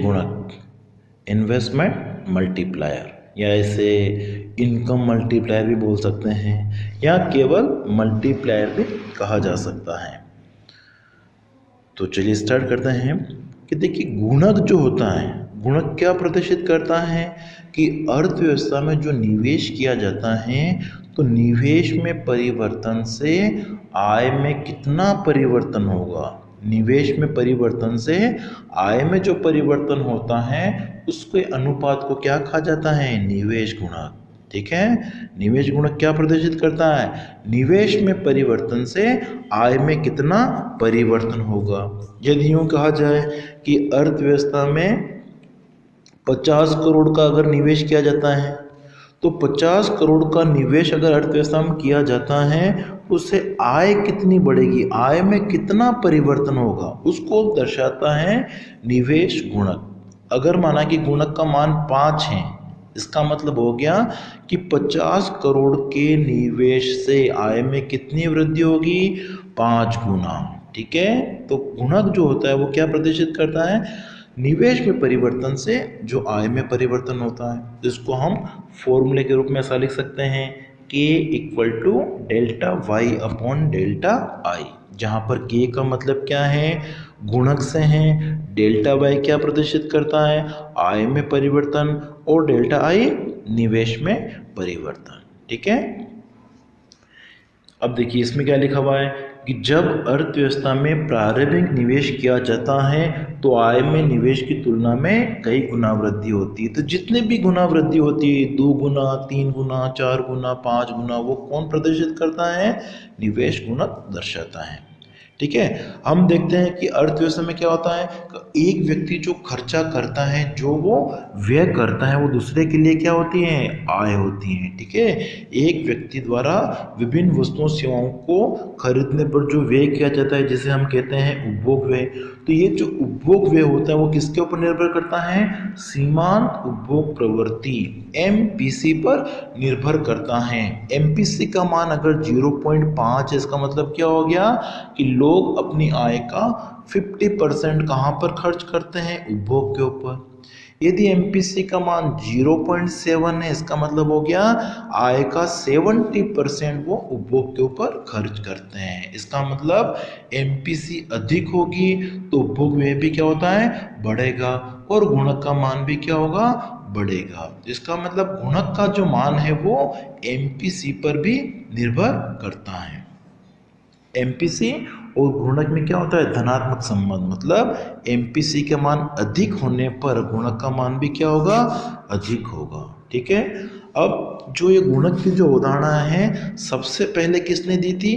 गुणक, investment multiplier, या इसे इनकम मल्टीप्लायर भी बोल सकते हैं, या केवल मल्टीप्लायर भी कहा जा सकता है। तो चलिए स्टार्ट करते हैं कि देखिए गुणक जो होता है, गुणक क्या प्रदर्शित करता है कि अर्थव्यवस्था में जो निवेश किया जाता है तो निवेश में परिवर्तन से आय में कितना परिवर्तन होगा। निवेश में परिवर्तन से आय में जो परिवर्तन होता है उसके अनुपात को क्या कहा जाता है, निवेश गुणक। ठीक है, निवेश गुणक क्या प्रदर्शित करता है, निवेश में परिवर्तन से आय में कितना परिवर्तन होगा। यदि यूँ कहा जाए कि अर्थव्यवस्था में 50 करोड़ का अगर निवेश किया जाता है तो 50 करोड़ का निवेश अगर अर्थव्यवस्था में किया जाता है उससे आय कितनी बढ़ेगी, आय में कितना परिवर्तन होगा, उसको दर्शाता है निवेश गुणक। अगर माना कि गुणक का मान 5 है, इसका मतलब हो गया कि 50 करोड़ के निवेश से आय में कितनी वृद्धि होगी, 5 गुना। ठीक है, तो गुणक जो होता है वो क्या प्रदर्शित करता है, निवेश में परिवर्तन से जो आय में परिवर्तन होता है, जिसको हम फॉर्मूले के रूप में ऐसा लिख सकते हैं K equal to delta Y upon delta I, जहाँ पर K का मतलब क्या है, गुणक से है, डेल्टा वाई क्या प्रदर्शित करता है, आय में परिवर्तन, और डेल्टा आई निवेश में परिवर्तन। ठीक है, अब देखिए इसमें क्या लिखा हुआ है कि जब अर्थव्यवस्था में प्रारंभिक निवेश किया जाता है तो आय में निवेश की तुलना में कई गुना वृद्धि होती है। तो जितने भी गुना वृद्धि होती है, 2 गुना, 3 गुना, 4 गुना, 5 गुना, वो कौन प्रदर्शित करता है, निवेश गुणक दर्शाता है। ठीक है, हम देखते हैं कि अर्थव्यवस्था में क्या होता है, एक व्यक्ति जो खर्चा करता है, जो वो व्यय करता है, वो दूसरे के लिए क्या होती है, आय होती है। ठीक है, एक व्यक्ति द्वारा विभिन्न वस्तुओं सेवाओं को खरीदने पर जो व्यय किया जाता है जिसे हम कहते हैं उपभोग व्यय, तो ये जो उपभोग व्यय होता है वो किसके ऊपर निर्भर करता है, सीमांत उपभोग प्रवृत्ति MPC पर निर्भर करता है। MPC का मान अगर 0.5 है, इसका मतलब क्या हो गया कि लोग अपनी आय का 50% कहाँ पर खर्च करते हैं, उपभोग के ऊपर। यदि MPC का मान 0.7 है, इसका मतलब हो गया आय का 70% वो उपभोग के ऊपर खर्च करते हैं। इसका मतलब MPC अधिक होगी तो उपभोग व्यय भी क्या होता है, बढ़ेगा, और गुणक का मान भी क्या होगा, बढ़ेगा। इसका मतलब गुणक का जो मान है वो MPC पर भी निर्भर करता है। MPC और गुणक में क्या होता है, धनात्मक संबंध, मतलब MPC के मान अधिक होने पर गुणक का मान भी क्या होगा, अधिक होगा। ठीक है, अब जो ये गुणक की जो उदाहरण है सबसे पहले किसने दी थी,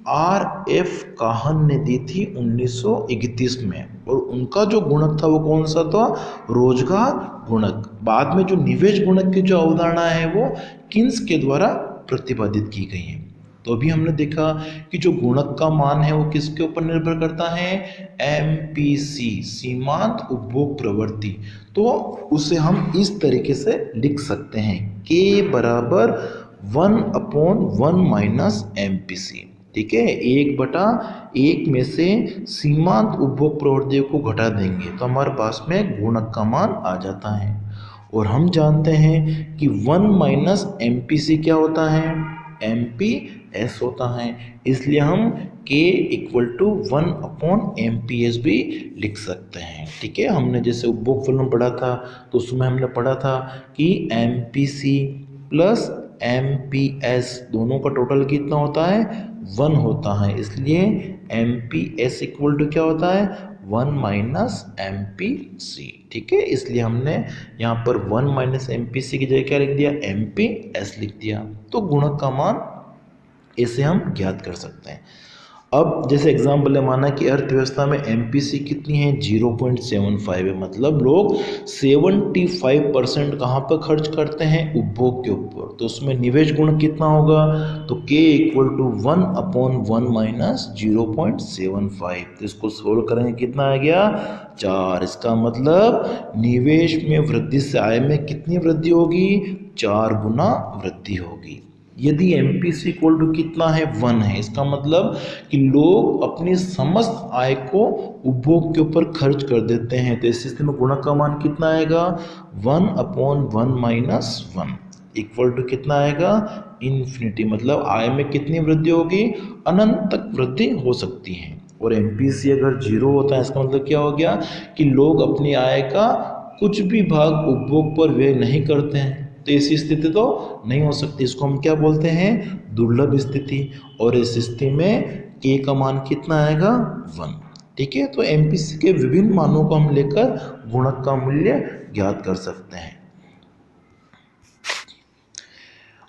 RF काहन ने दी थी 1931 में, और उनका जो गुणक था वो कौन सा था, रोजगार गुणक। बाद में जो निवेश गुणक की जो अवधारणा है वो किन्स के द्वारा प्रतिपादित की गई है। तो अभी हमने देखा कि जो गुणक का मान है वो किसके ऊपर निर्भर करता है, MPC, सीमांत उपभोग प्रवृत्ति। तो उसे हम इस तरीके से लिख सकते हैं, K बराबर 1/1 माइनस MPC। ठीक है, 1/1 में से सीमांत उपभोग प्रवृत्तियों को घटा देंगे तो हमारे पास में गुणक का मान आ जाता है। और हम जानते हैं कि 1 माइनस MPC क्या होता है, MPS होता है, इसलिए हम K इक्वल टू 1/MPS भी लिख सकते हैं। ठीक है, हमने जैसे उपभोग फलन पढ़ा था तो उसमें हमने पढ़ा था कि MPC प्लस MPS दोनों का टोटल कितना होता है, 1 होता है, इसलिए MPS इक्वल टू क्या होता है, 1 माइनस MPC। ठीक है, इसलिए हमने यहाँ पर 1 माइनस MPC की जगह क्या लिख दिया, MPS लिख दिया। तो गुणक का मान इसे हम ज्ञात कर सकते हैं। अब जैसे एग्जाम्पल है, माना कि अर्थव्यवस्था में MPC कितनी है, 0.75 है, मतलब लोग 75% कहाँ पर खर्च करते हैं, उपभोग के ऊपर। तो उसमें निवेश गुणक कितना होगा, तो K इक्वल टू 1/1 माइनस 0.75। तो इसको सोल्व करेंगे, कितना आ गया, 4। इसका मतलब निवेश में वृद्धि से आय में कितनी वृद्धि होगी, 4 गुना वृद्धि होगी। यदि MPC इक्वल टू कितना है 1 है, इसका मतलब कि लोग अपनी समस्त आय को उपभोग के ऊपर खर्च कर देते हैं, तो इस स्थिति में गुणक का मान कितना आएगा 1/1 माइनस 1 इक्वल टू कितना आएगा इन्फिनिटी। मतलब आय में कितनी वृद्धि होगी, अनंत तक वृद्धि हो सकती है। और MPC अगर 0 होता है इसका मतलब क्या हो गया कि लोग अपनी आय का कुछ भी भाग उपभोग पर व्यय नहीं करते हैं, तो ऐसी स्थिति तो नहीं हो सकती। इसको हम क्या बोलते हैं, दुर्लभ स्थिति। और इस स्थिति में K का मान कितना आएगा 1। ठीक है, तो MPC के विभिन्न मानों को हम लेकर गुणक का मूल्य ज्ञात कर सकते हैं।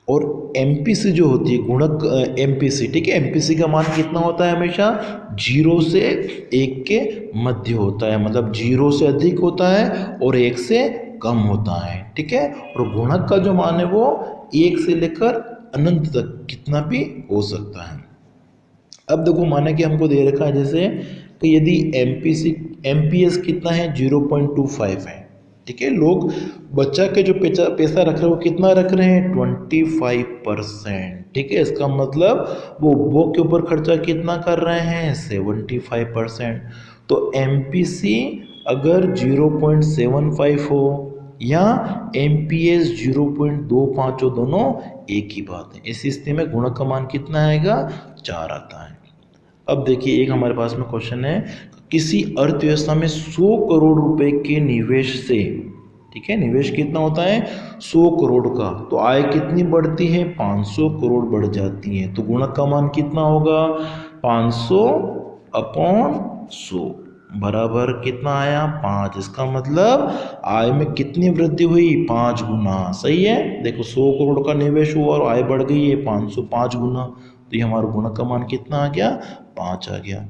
और MPC जो होती है गुणक MPC, ठीक है, MPC का मान कितना होता है, हमेशा 0 से 1 के मध्य होता है, मतलब 0 से अधिक होता है और 1 से कम होता है। ठीक है, और गुणक का जो मान है वो 1 से लेकर अनंत तक कितना भी हो सकता है। अब देखो माना कि हमको दे रखा है जैसे कि यदि MPS कितना है 0.25 है। ठीक है, लोग बच्चा के जो पैसा रख रहे हैं वो कितना रख रहे हैं 25%। ठीक है, इसका मतलब वो उपभोग के ऊपर खर्चा कितना कर रहे हैं 75%। तो MPC अगर 0.75 हो या MPS 0.25 हो, दोनों एक ही बात है। इस स्थिति में गुणक का मान कितना आएगा 4 आता है। अब देखिए एक हमारे पास में क्वेश्चन है, किसी अर्थव्यवस्था में 100 करोड़ रुपए के निवेश से, ठीक है, निवेश कितना होता है 100 करोड़ का, तो आय कितनी बढ़ती है 500 करोड़ बढ़ जाती है। तो गुणक का मान कितना होगा 500/100 बराबर कितना आया 5। इसका मतलब आय में कितनी वृद्धि हुई 5 गुना। सही है, देखो 100 करोड़ का निवेश हुआ और आय बढ़ गई है 505 गुना, तो ये हमारा गुणक का मान कितना आ गया 5 आ गया।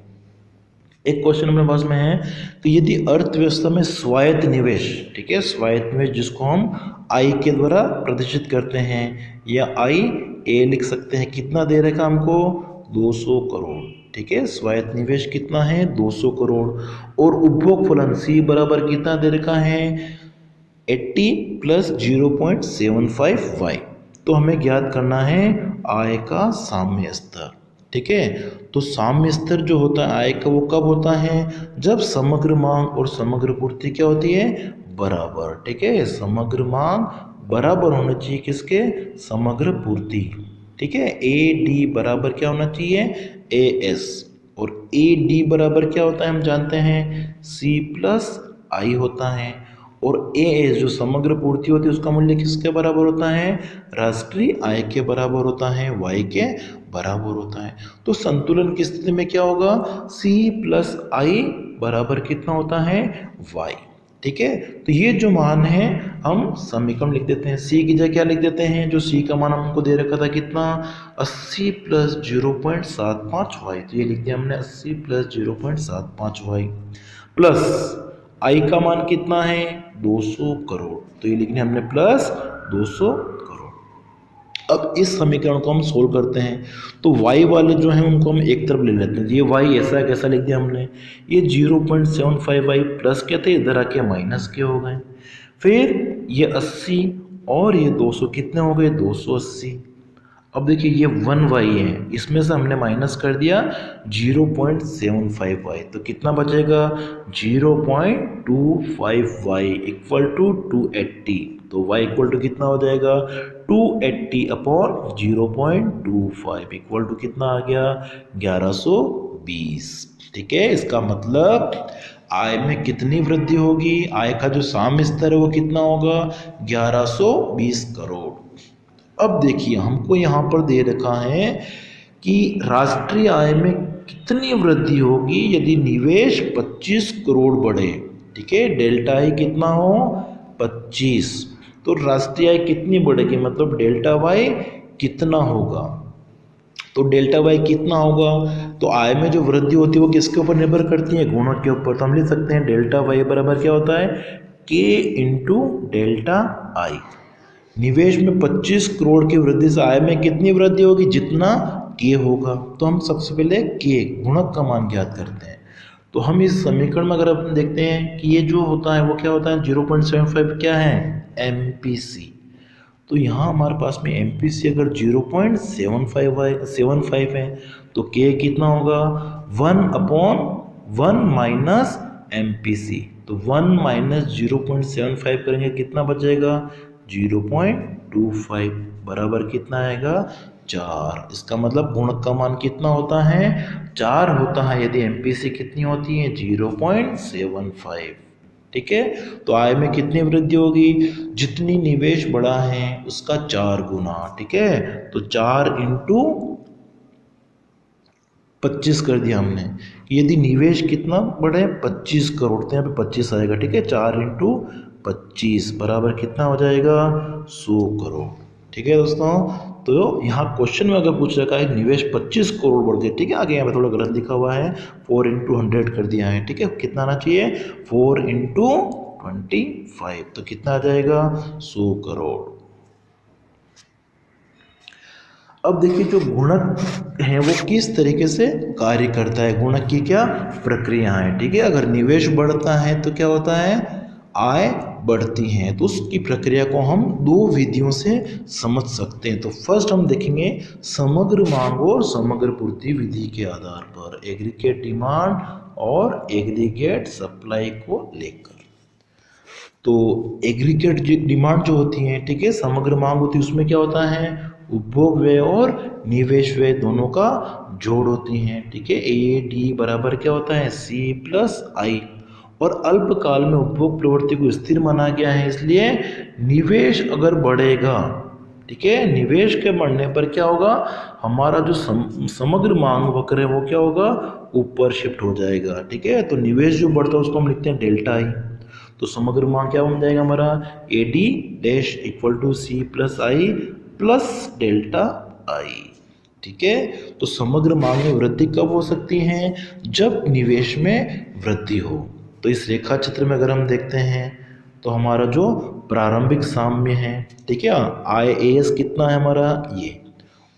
एक क्वेश्चन हमारे पास में है कि यदि अर्थव्यवस्था में स्वायत्त निवेश, ठीक है, स्वायत्त निवेश जिसको हम आई के द्वारा प्रदर्शित करते हैं या IA लिख सकते हैं, कितना दे रखा हमको 200 करोड़। ठीक है, स्वायत्त निवेश कितना है 200 करोड़ और उपभोग फलन C बराबर कितना दे रखा है 80 + 0.75y। तो हमें ज्ञात करना है आय का साम्य स्तर। ठीक है, तो साम्य स्तर जो होता है आय का वो कब होता है, जब समग्र मांग और समग्र पूर्ति क्या होती है बराबर। ठीक है, समग्र मांग बराबर होना चाहिए किसके, समग्र पूर्ति। ठीक है, AD बराबर क्या होना चाहिए AS, और AD बराबर क्या होता है हम जानते हैं C + I होता है, और AS जो समग्र पूर्ति होती है उसका मूल्य किसके बराबर होता है, राष्ट्रीय आय के बराबर होता है, Y के बराबर होता है। तो संतुलन की स्थिति में क्या होगा C + I बराबर कितना होता है Y। ठीक है, तो ये जो मान है हम समीकरण लिख देते हैं, C की जगह क्या लिख देते हैं, जो C का मान हमको दे रखा था कितना 80 + 0.75y, तो ये लिख दिया हमने 80 + 0.75y प्लस I का मान कितना है 200 करोड़, तो ये लिखने हमने प्लस 200 करोड़। अब इस समीकरण को हम सोल्व करते हैं, तो y वाले जो हैं उनको हम एक तरफ ले लेते हैं। ये y ऐसा कैसा लिख दिया हमने, ये 0.75y प्लस के थे, इधर आके माइनस के हो गए, फिर ये 80 और ये 200 कितने हो गए 280। अब देखिए ये 1y है, इसमें से हमने माइनस कर दिया 0.75y, तो कितना बचेगा 0.25y इक्वल टू 280। तो y इक्वल टू कितना हो जाएगा 280/0.25 इक्वल टू कितना आ गया 1120। ठीक है, इसका मतलब आय में कितनी वृद्धि होगी, आय का जो साम्य स्तर है वो कितना होगा 1120 करोड़। अब देखिए हमको यहाँ पर दे रखा है कि राष्ट्रीय आय में कितनी वृद्धि होगी यदि निवेश 25 करोड़ बढ़े। ठीक है, डेल्टा आई कितना हो 25, तो राष्ट्रीय आय कितनी बढ़ेगी, मतलब डेल्टा वाई कितना होगा। तो डेल्टा वाई कितना होगा, तो आय में जो वृद्धि होती है वो किसके ऊपर निर्भर करती है, गुणक के ऊपर। तो हम लिख सकते हैं डेल्टा वाई बराबर क्या होता है K × डेल्टा आई। निवेश में 25 करोड़ की वृद्धि से आय में कितनी वृद्धि होगी, जितना K होगा। तो हम सबसे पहले K गुणक का मान ज्ञात करते हैं। तो हम इस समीकरण में अगर अपन देखते हैं कि ये जो होता है वो क्या होता है 0.75 क्या है MPC, तो यहाँ हमारे पास में MPC अगर 0.75 है तो K कितना होगा 1/1 माइनस MPC। तो 1 माइनस 0.75 करेंगे कितना बचेगा 0.25 बराबर कितना आएगा 4। इसका मतलब गुणक का मान कितना होता है 4 होता है यदि MPC कितनी होती है 0.75। ठीक है, तो आय में कितनी वृद्धि होगी जितनी निवेश बढ़ा है उसका 4 गुना। ठीक है, तो 4 इंटू 25 कर दिया हमने। यदि निवेश कितना बढ़े 25 करोड़, तो यहाँ पे 25 आएगा। ठीक है, 4 इंटू 25 बराबर कितना हो जाएगा 100 करोड़। ठीक है दोस्तों, तो यहाँ क्वेश्चन में अगर पूछ रखा है निवेश 25 करोड़ बढ़ गए, ठीक है, आगे यहाँ पे थोड़ा गलत लिखा हुआ है 4 इंटू 100 कर दिया है। ठीक है, कितना आना चाहिए 4 इंटू 25, तो कितना आ जाएगा 100 करोड़। अब देखिए जो गुणक है वो किस तरीके से कार्य करता है, गुणक की क्या प्रक्रिया है। ठीक है, अगर निवेश बढ़ता है तो क्या होता है आय बढ़ती है। तो उसकी प्रक्रिया को हम दो विधियों से समझ सकते हैं। तो फर्स्ट हम देखेंगे समग्र मांग और समग्र पूर्ति विधि के आधार पर, एग्रीगेट डिमांड और एग्रीगेट सप्लाई को लेकर। तो एग्रीगेट डिमांड जो होती है, ठीक है, समग्र मांग होती है, उसमें क्या होता है उपभोग व्यय और निवेश व्यय दोनों का जोड़ होती हैं। ठीक है, AD बराबर क्या होता है C प्लस आई। और अल्पकाल में उपभोग प्रवृत्ति को स्थिर माना गया है, इसलिए निवेश अगर बढ़ेगा, ठीक है, निवेश के बढ़ने पर क्या होगा हमारा जो समग्र मांग वक्र है वो क्या होगा ऊपर शिफ्ट हो जाएगा। ठीक है, तो निवेश जो बढ़ता है उसको हम लिखते हैं डेल्टा आई। तो समग्र मांग क्या बन जाएगा हमारा AD dash equal to C plus I plus delta I. ठीक है, तो समग्र मांग में वृद्धि कब हो सकती है जब निवेश में वृद्धि हो। तो इस रेखा चित्र में अगर हम देखते हैं तो हमारा जो प्रारंभिक साम्य है, ठीक है, IAS कितना है हमारा ये,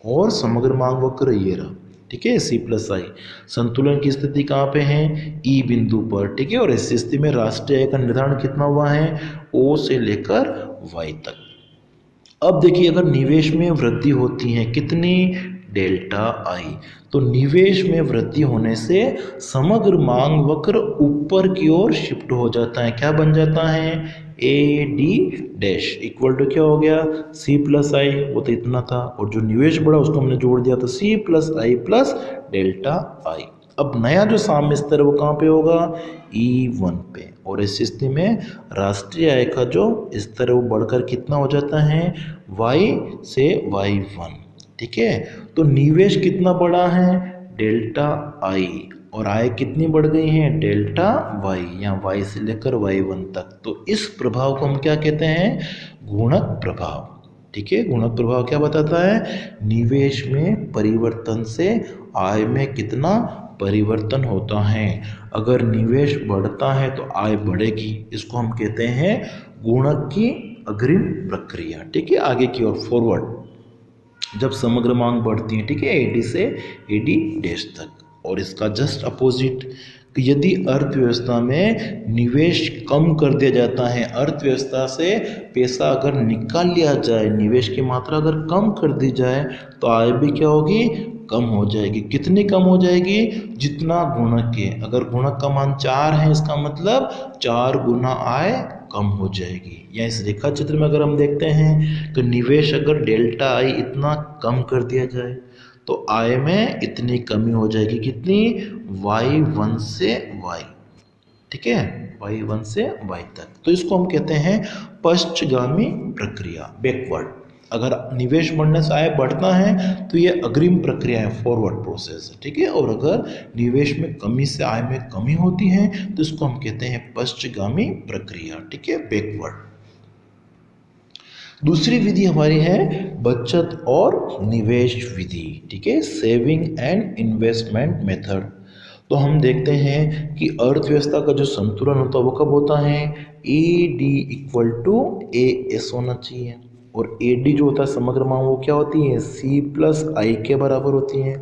और समग्र मांग वक्र ये रहा। ठीक है, C प्लस आई। संतुलन की स्थिति कहाँ पे है E बिंदु पर। ठीक है, और इस स्थिति में राष्ट्रीय आय का निर्धारण कितना हुआ है O से लेकर Y तक। अब देखिए अगर निवेश में वृद्धि होती है कितनी डेल्टा आई, तो निवेश में वृद्धि होने से समग्र मांग वक्र ऊपर की ओर शिफ्ट हो जाता है। क्या बन जाता है AD डैश इक्वल टू क्या हो गया C प्लस आई, वो तो इतना था, और जो निवेश बढ़ा उसको हमने जोड़ दिया तो C plus I plus delta आई। अब नया जो साम्य स्तर वो कहाँ पे होगा E1 पे, और इस स्थिति में राष्ट्रीय आय का जो स्तर है वो बढ़कर कितना हो जाता है Y से Y1। ठीक है, तो निवेश कितना बढ़ा है डेल्टा आई, और आय कितनी बढ़ गई है डेल्टा वाई, या Y से लेकर Y1 तक। तो इस प्रभाव को हम क्या कहते हैं गुणक प्रभाव। ठीक है, गुणक प्रभाव क्या बताता है निवेश में परिवर्तन से आय में कितना परिवर्तन होता है। अगर निवेश बढ़ता है तो आय बढ़ेगी, इसको हम कहते हैं गुणक की अग्रिम प्रक्रिया। ठीक है, आगे की ओर फॉरवर्ड जब समग्र मांग बढ़ती है, ठीक है, AD से AD डैश तक। और इसका जस्ट अपोजिट यदि अर्थव्यवस्था में निवेश कम कर दिया जाता है, अर्थव्यवस्था से पैसा अगर निकाल लिया जाए, निवेश की मात्रा अगर कम कर दी जाए तो आय भी क्या होगी कम हो जाएगी। कितनी कम हो जाएगी जितना गुणक है। अगर गुणक का मान 4 है इसका मतलब 4 गुना आय कम हो जाएगी। या इस रेखा चित्र में अगर हम देखते हैं तो निवेश अगर डेल्टा आई इतना कम कर दिया जाए तो आय में इतनी कमी हो जाएगी, कितनी Y1 से Y। ठीक है, Y1 से Y तक। तो इसको हम कहते हैं पश्चगामी प्रक्रिया, बैकवर्ड। अगर निवेश बढ़ने से आय बढ़ता है तो ये अग्रिम प्रक्रिया है, फॉरवर्ड प्रोसेस। ठीक है, और अगर निवेश में कमी से आय में कमी होती है तो इसको हम कहते हैं पश्चगामी प्रक्रिया। ठीक है, बैकवर्ड। दूसरी विधि हमारी है बचत और निवेश विधि। ठीक है, सेविंग एंड इन्वेस्टमेंट मेथड। तो हम देखते हैं कि अर्थव्यवस्था का जो संतुलन होता है वो कब होता है AD इक्वल टू AS होना चाहिए, और AD जो होता है समग्र मांग वो क्या होती है C प्लस आई के बराबर होती है,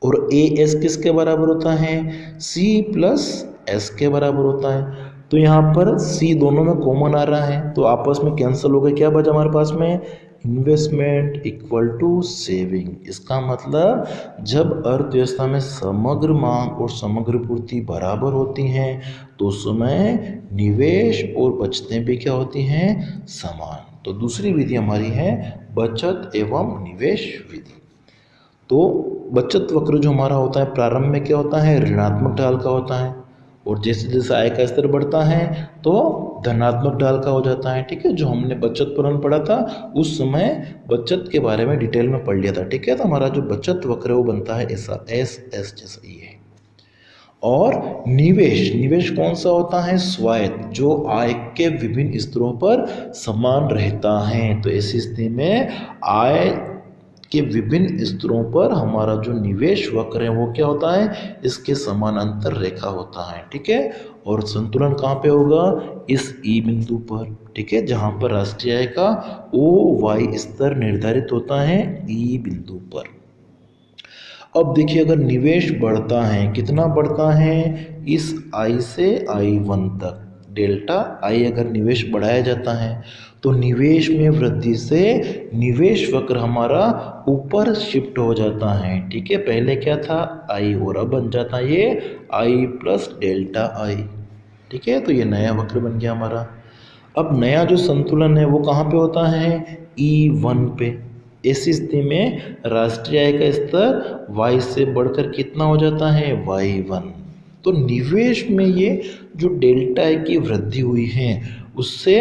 और AS किसके बराबर होता है C प्लस S के बराबर होता है। तो यहाँ पर सी दोनों में कॉमन आ रहा है तो आपस में कैंसिल हो गए। क्या बचा हमारे पास में? Investment equal to saving. इसका मतलब जब अर्थव्यवस्था में समग्र मांग और समग्र पूर्ति बराबर होती हैं तो उस समय निवेश और बचतें भी क्या होती हैं? समान। तो दूसरी विधि हमारी है बचत एवं निवेश विधि। तो बचत वक्र जो हमारा होता है प्रारंभ में क्या होता है? ऋणात्मक ढाल का होता है और जैसे जैसे आय का स्तर बढ़ता है तो धनात्मक ढाल का हो जाता है। ठीक है, जो हमने बचत पुराण पढ़ा था उस समय बचत के बारे में डिटेल में पढ़ लिया था। ठीक है, तो हमारा जो बचत वक्र है वो बनता है ऐसा एस जैसा ये है। और निवेश, निवेश कौन सा होता है? स्वायत्त, जो आय के विभिन्न स्तरों पर समान रहता है। तो ऐसी स्थिति में आय के विभिन्न स्तरों पर हमारा जो निवेश वक्र है वो क्या होता है? इसके समानांतर रेखा होता है। ठीक है, और संतुलन कहाँ पे होगा? इस ई बिंदु पर। ठीक है, जहाँ पर राष्ट्रीय आय का OY स्तर निर्धारित होता है ई बिंदु पर। अब देखिए अगर निवेश बढ़ता है, कितना बढ़ता है? इस I से I1 तक डेल्टा I अगर निवेश बढ़ाया जाता है तो निवेश में वृद्धि से निवेश वक्र हमारा ऊपर शिफ्ट हो जाता है। ठीक है, पहले क्या था? I और अब बन जाता है ये I प्लस डेल्टा I। ठीक है, तो ये नया वक्र बन गया हमारा। अब नया जो संतुलन है वो कहाँ पे होता है? E1 पे। ऐसी स्थिति में राष्ट्रीय आय का स्तर Y से बढ़कर कितना हो जाता है? Y1। तो निवेश में ये जो डेल्टा I की वृद्धि हुई है उससे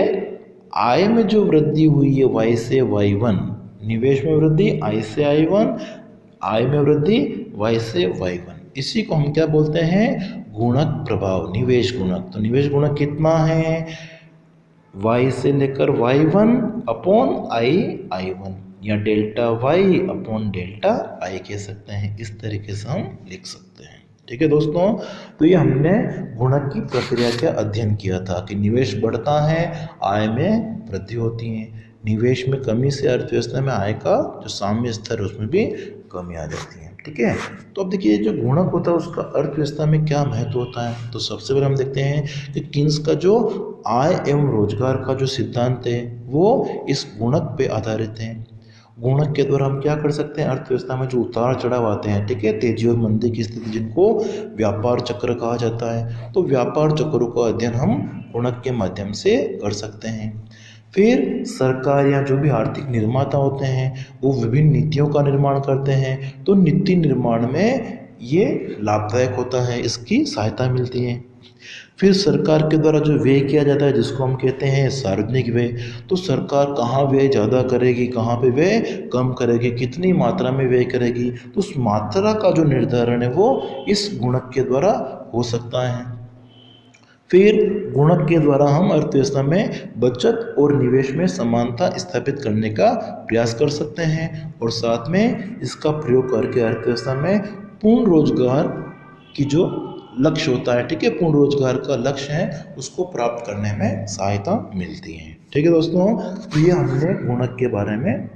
आय में जो वृद्धि हुई है Y से Y1, निवेश में वृद्धि I से I1, आय में वृद्धि Y से Y1, इसी को हम क्या बोलते हैं? गुणक प्रभाव, निवेश गुणक। तो निवेश गुणक कितना है? Y से लेकर Y1 अपॉन I1 या delta Y upon delta I कह सकते हैं। इस तरीके से हम लिख सकते हैं। ठीक है दोस्तों, तो ये हमने गुणक की प्रक्रिया का अध्ययन किया था कि निवेश बढ़ता है, आय में वृद्धि होती है। निवेश में कमी से अर्थव्यवस्था में आय का जो साम्य स्तर है उसमें भी कमी आ जाती है। ठीक है, तो अब देखिए जो गुणक होता है उसका अर्थव्यवस्था में क्या महत्व होता है। तो सबसे पहले हम देखते हैं कि किन्स का जो आय एवं रोजगार का जो सिद्धांत है वो इस गुणक पे आधारित है। गुणक के द्वारा हम क्या कर सकते हैं? अर्थव्यवस्था में जो उतार चढ़ाव आते हैं, ठीक है, तेजी और मंदी की स्थिति जिनको व्यापार चक्र कहा जाता है, तो व्यापार चक्रों का अध्ययन हम गुणक के माध्यम से कर सकते हैं। फिर सरकार या जो भी आर्थिक निर्माता होते हैं वो विभिन्न नीतियों का निर्माण करते हैं, तो नीति निर्माण में ये लाभदायक होता है, इसकी सहायता मिलती है। फिर सरकार के द्वारा जो व्यय किया जाता है जिसको हम कहते हैं सार्वजनिक व्यय, तो सरकार कहाँ व्यय ज़्यादा करेगी, कहाँ पे व्यय कम करेगी, कितनी मात्रा में व्यय करेगी, तो उस मात्रा का जो निर्धारण है वो इस गुणक के द्वारा हो सकता है। फिर गुणक के द्वारा हम अर्थव्यवस्था में बचत और निवेश में समानता स्थापित करने का प्रयास कर सकते हैं और साथ में इसका प्रयोग करके अर्थव्यवस्था में पूर्ण रोजगार की जो लक्ष्य होता है, ठीक है, पूर्ण रोजगार का लक्ष्य है उसको प्राप्त करने में सहायता मिलती है। ठीक है दोस्तों, तो ये हमने गुणक के बारे में